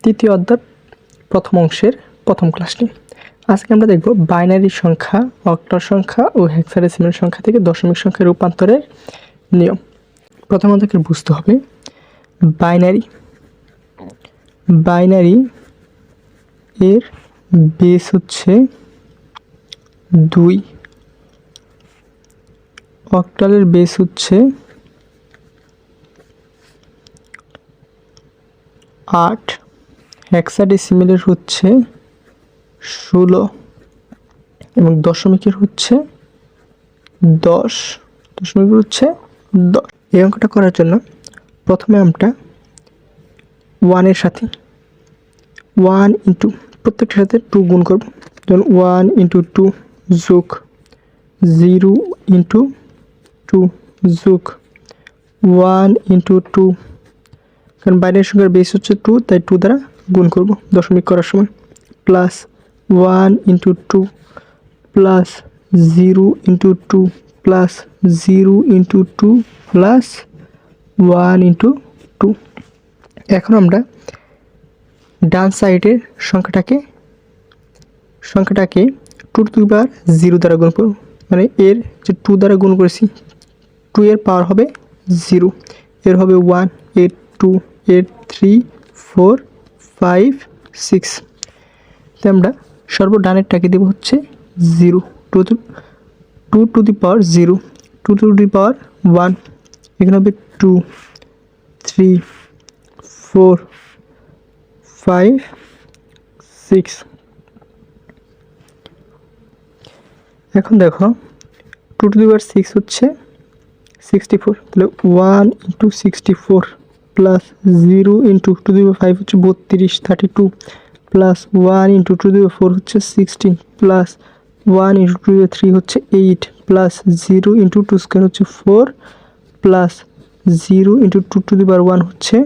তৃতীয় অধ্যায় প্রথম অংশের প্রথম ক্লাসটি। আজকে আমরা দেখব বাইনারি সংখ্যা, অক্টাল সংখ্যা ও হেক্সাডেসিমাল সংখ্যা থেকে দশমিক সংখ্যা রূপান্তরের নিয়ম। প্রথম আমাদেরকে বুঝতে হবে বাইনারি এর বেস হচ্ছে 2, অক্টালের বেস হচ্ছে 8, হেক্সাডেসিমালের হচ্ছে 16 এবং দশমিকের হচ্ছে 10। দশমিকের হচ্ছে 10। এই অঙ্কটা করার জন্য প্রথমে আমরা 1 এর সাথে 1 ইন্টু প্রত্যেকটার সাথে 2 গুণ করব। যেমন 1 ইন্টু 2 যোগ 0 ইন্টু 2 যোগ 1 ইন্টু 2, কারণ বাইরের সংখ্যার বেস হচ্ছে 2, তাই 2 দ্বারা গুণ করব দশমিক করার সময়, plus 1 into 2 plus 0 into 2 plus 0 into 2 plus 1 into 2। এখন আমরা ডান সাইডের সংখ্যাটাকে 2 টু দি পাওয়ার 0 দ্বারা গুণ করব, মানে এর যে 2 দ্বারা গুণ করেছি 2 এর পাওয়ার হবে 0, এর হবে 1, এর 2, এর 3, 4, 5, 6। তাই আমরা সর্বডানেরটাকে দেব হচ্ছে 0, 2 to the power 0, 2 to the পাওয়ার 1, এখানে হবে 2, 3, 4, 5, 6। এখন দেখো 2 টু দি পাওয়ার 6 হচ্ছে 64, তাহলে 1 into 64 plus 0 into 2 to the power 5 হচ্ছে 32, 32 plus 1 into 2 to the power 4 হচ্ছে 16 plus 1 into 2 to the power 3 হচ্ছে 8 প্লাস 0 ইন্টু 2 স্কোয়ার হচ্ছে 4 প্লাস 0 ইন্টু 2 টু দি পাওয়ার 1 হচ্ছে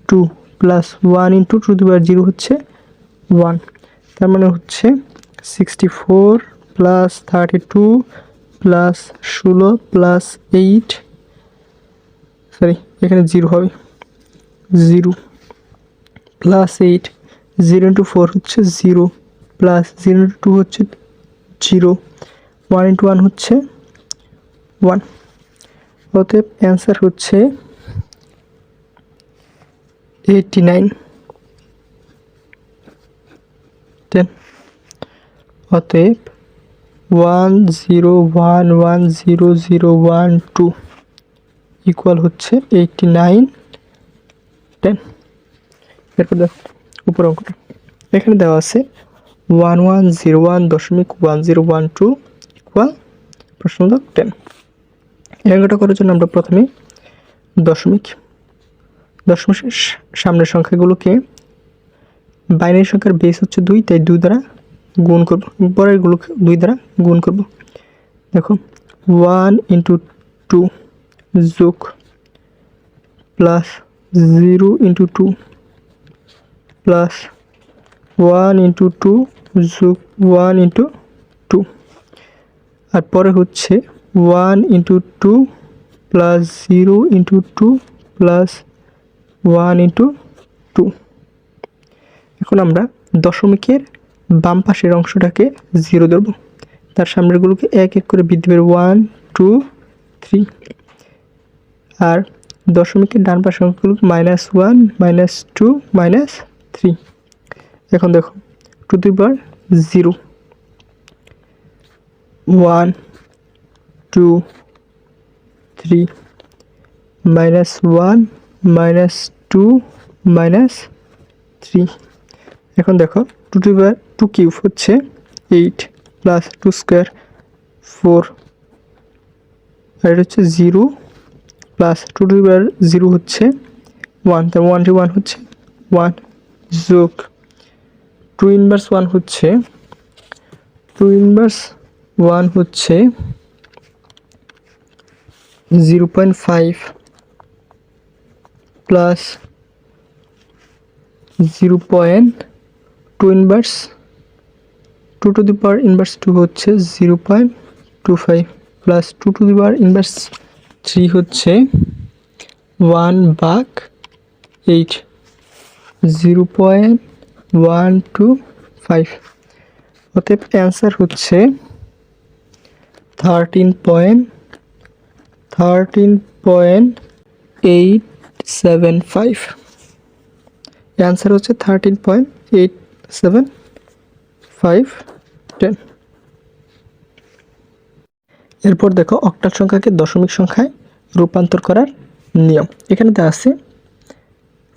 2 প্লাস 1 ইন্টু 2 টু দি পাওয়ার 0 হচ্ছে 1। তার মানে হচ্ছে 64 প্লাস 32 প্লাস 16 প্লাস 8, সরি এখানে 0 হবে, 0 প্লাস 8, 0 ইন্টু 4 হচ্ছে 0 প্লাস 0 ইন্টু 2 হচ্ছে 0, 1 ইন্টু 1 হচ্ছে 1। অতএব অ্যান্সার হচ্ছে 89, 10। অতএব 10110012 ইকুয়াল হচ্ছে 89, 10। এরপর দেখো উপর অঙ্কটা, এখানে দেওয়া আছে 1101.1012 ইকুয়াল প্রশ্নবোধক 10। এই অঙ্কটা করার জন্য আমরা প্রথমে দশমিকের সামনের সংখ্যাগুলোকে, বাইনারি সংখ্যার বেস হচ্ছে 2, তাই 2 দ্বারা গুণ করব, পরেরগুলোকে 2 দ্বারা গুণ করব। দেখো 1 ইন্টু 2 যোগ প্লাস 0 ইন্টু 2 প্লাস 1 ইন্টু 2 যোগ 1 ইন্টু 2, আর পরে হচ্ছে 1 into 2 plus 0 into 2 plus 1 into 2। এখন আমরা দশমিকের বাম পাশের অংশটাকে 0 ধরব, তার সামনেরগুলোকে এক এক করে বৃদ্ধি পেয়ে 1, 2, 3, আর দশমিকের ডান পাশের অংশগুলোকে -1, -2, -3। এখন দেখো 2 টু দি পাওয়ার 0, 1, 2, 3, -1, -2, -3। এখন দেখো 2 টু দি পাওয়ার 2 কিউব হচ্ছে 8 প্লাস 2 স্কোয়ার 4, আর এটা হচ্ছে 0 প্লাস 2 টু দি পাওয়ার 0 হচ্ছে 1, তার 1 টু 1 হচ্ছে 1 যোগ 2 ইনভার্স 1 হচ্ছে 0.5 plus 0.2 inverse 2 to the power inverse 2 হচ্ছে 0.25 plus 2 to the power inverse 3 হচ্ছে 1/8। 0.125। অতএব অ্যান্সার হচ্ছে 13.875। অ্যান্সার হচ্ছে 13.875 10। এরপর দেখো অক্টাল সংখ্যাকে দশমিক সংখ্যায় রূপান্তর করার নিয়ম। এখানে দেওয়া আছে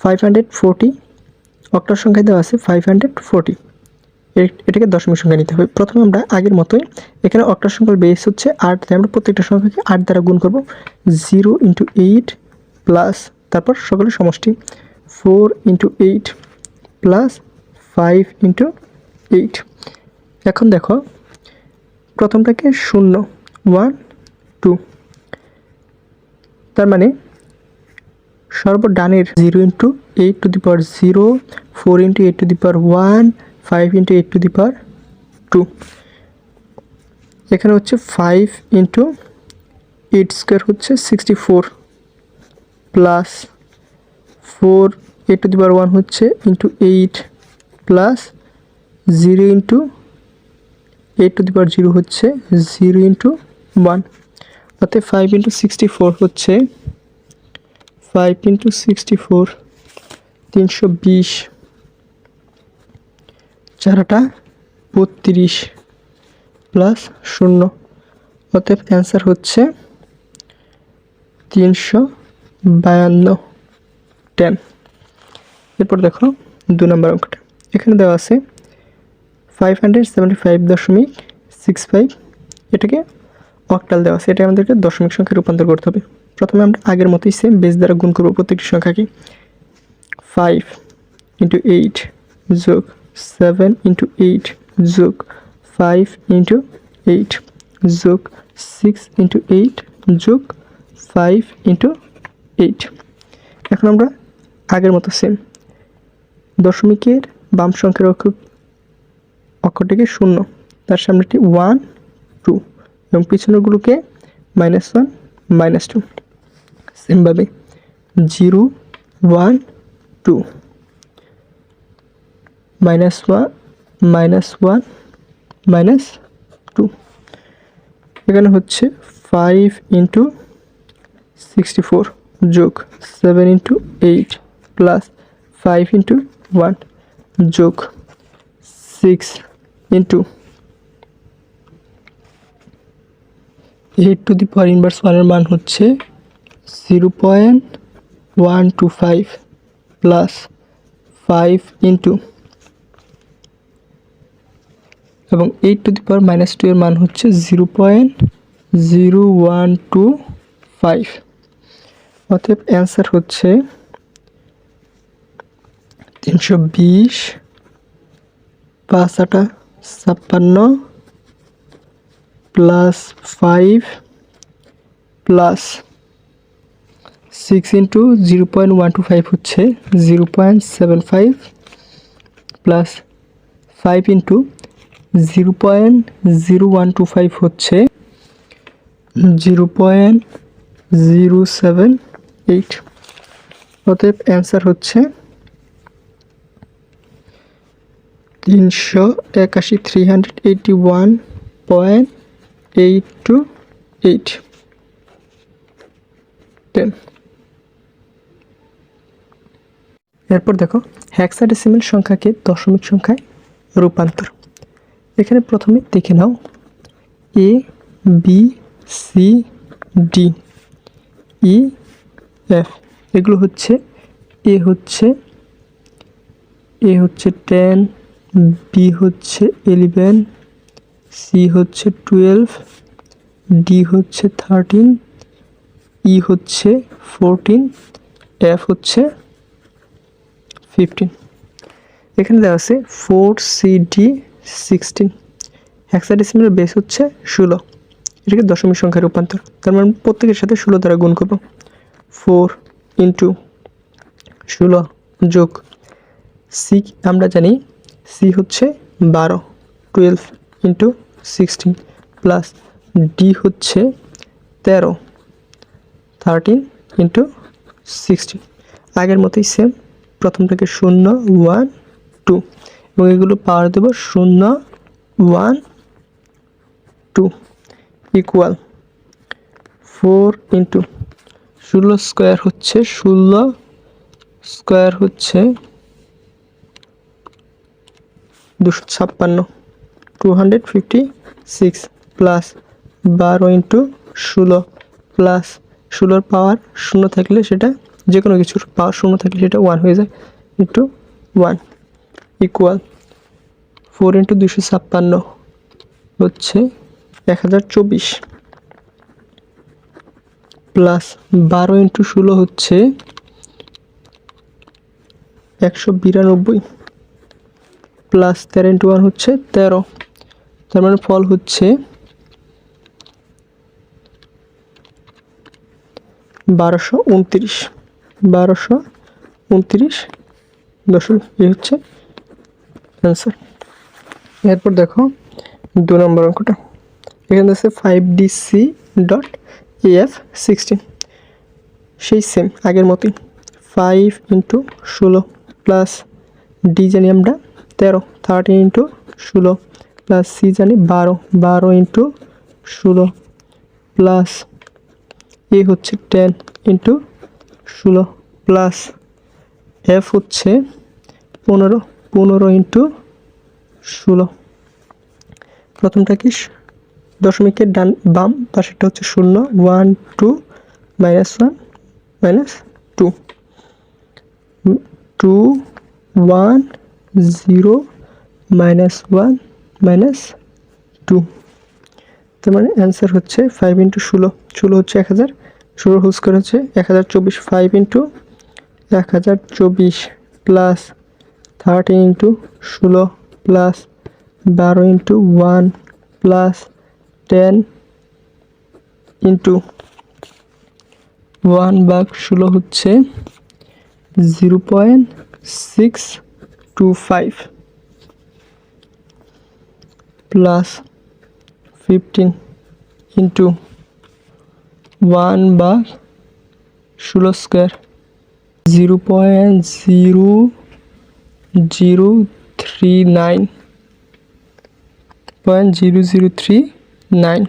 540, অক্টাল সংখ্যায় দেওয়া আছে 540। এটাকে দশমিক সংখ্যা নিতে হবে। প্রথমে আমরা আগের মতোই এখানে অক্টাল সংখ্যার বেস হচ্ছে 8, তাই আমরা প্রত্যেকটা সংখ্যাকে 8 দ্বারা গুণ করব। 0 × 8 প্লাস তারপর সকলের সমষ্টি 4 × 8 প্লাস 5 × 8। এখন দেখো প্রথমটাকে 0 1 2, তার মানে সর্বডানের 0 × 8⁴, 4 × 8⁴, 5 × 8⁴। এখানে হচ্ছে 5 × 8² হচ্ছে 64 প্লাস 4 8⁴ হচ্ছে × 8 প্লাস 0 × 8⁴ হচ্ছে 0 × 1। অর্থাৎ 5 × 64 হচ্ছে 5 × 64 320, 4টা 32 প্লাস 0। অতএব অ্যান্সার হচ্ছে 352 10। এরপর দেখো 2 নম্বর অঙ্কটা। এখানে দেওয়া আছে 575.65, এটাকে অক্টাল দেওয়া আছে। এটা আমাদেরকে দশমিক সংখ্যায় রূপান্তর করতে হবে। প্রথমে আমরা আগের মতোই সেম বেস দ্বারা গুণ করব প্রত্যেকটি সংখ্যাকে। 5 × 8 যোগ 7 × 8 যোগ 5 × 8 যোগ 6 × 8 যোগ 5 × 8। এখন আমরা আগের মতো সেম দশমিকের বাম সংখ্যার অক্ষরটিকে 0, তার সামনেটি 1 2 এবং পিছনেরগুলোকে -1 -2। সেমভাবে 0 1 2 -1 -1 -2। এখানে হচ্ছে 5 × 64 যোগ 7 × 8 প্লাস 5 × 1 যোগ 6 × 8⁻1 এর মান হচ্ছে 0.125 প্লাস 5 × এবং 8⁻2 এর মান হচ্ছে 0.0125। অতএব অ্যান্সার হচ্ছে 320 5 8 56 প্লাস 5 প্লাস 6 × 0.125 হচ্ছে 0.75 প্লাস 5 × 0.0125 হচ্ছে 0.078। অতএব অ্যান্সার হচ্ছে 381.828 10। এরপর দেখো হেক্সাডেসিমাল সংখ্যাকে দশমিক সংখ্যায় রূপান্তর। এখানে প্রথমে দেখে নাও A B C D E F, এগুলো হচ্ছে A হচ্ছে 10, B হচ্ছে 11, C হচ্ছে 12, D হচ্ছে 13, E হচ্ছে 14, F হচ্ছে 15। এখানে দেওয়া আছে 4CD 16। হেক্সাডেসিমালের বেস হচ্ছে 16, এটাকে দশমিক সংখ্যায় রূপান্তর। তার মানে প্রত্যেকের সাথে 16 দ্বারা গুণ করব। 4 × 16 যোগ C, আমরা জানি C হচ্ছে 12, 12 × 16 প্লাস D হচ্ছে 13, 13 × 16। আগের মতোই সেম প্রথমটাকে 0 1 2 এবং এগুলো পাওয়ার দেব 0 1 2 ইকুয়াল 4 ইন্টু 16 স্কোয়ার হচ্ছে 16 স্কোয়ার হচ্ছে 256 256 প্লাস 12 ইন্টু 16 প্লাস 16 পাওয়ার 0 থাকলে সেটা যে কোনো কিছুর পাওয়ার 0 থাকলে সেটা 1 হয়ে যায় ইন্টু 1 ইকুয়াল 4 ইন্টু 256 হচ্ছে 1024 প্লাস 12 ইন্টু 16 হচ্ছে 192 প্লাস 13 ইন্টু 1 হচ্ছে 13, তার মানে ফল হচ্ছে 1229 দশমিক। এই হচ্ছে অ্যান্সার। এরপর দেখো 2 নম্বর অঙ্কটা। এখানে আছে 5DC.AF16, সেই সেম আগের মতোই 5 ইন্টু 16 প্লাস ডি জানি আমরা 13 13 ইন্টু 16 প্লাস সি জানি 12 ইন্টু 16 প্লাস এ হচ্ছে 10 ইন্টু 16 প্লাস এফ হচ্ছে 15 ইন্টু 16। প্রথমটা কি দশমিকের ডান বাম পাশেরটা হচ্ছে 0 1 2 -1 -2 2 1 0 -1 -2, তার মানে অ্যান্সার হচ্ছে 5 ইন্টু 16 হচ্ছে 1000, 16 হোল স্কোয়ার হচ্ছে 1024, 5 into 1024 plus 30 into 16 plus 12 into 1 plus 10 into 1/16 হচ্ছে 0.625 প্লাস 15 ইন্টু 1/16 স্কোয়ার 0.0039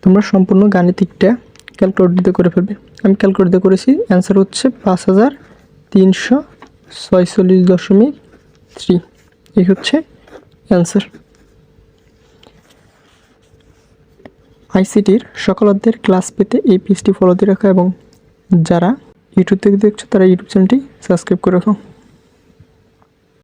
তোমরা সম্পূর্ণ গাণিতিকটা ক্যালকুলেটর করে ফেলবে। আমি ক্যালকুলেটর করেছি, অ্যান্সার হচ্ছে 5346.3। এই হচ্ছে অ্যান্সার। আইসিটির সকল অধ্যায়ের ক্লাস পেতে এই পেজটি ফলো দিয়ে রাখো এবং যারা ইউটিউব থেকে দেখছো তারা ইউটিউব চ্যানেলটি সাবস্ক্রাইব করে রাখো।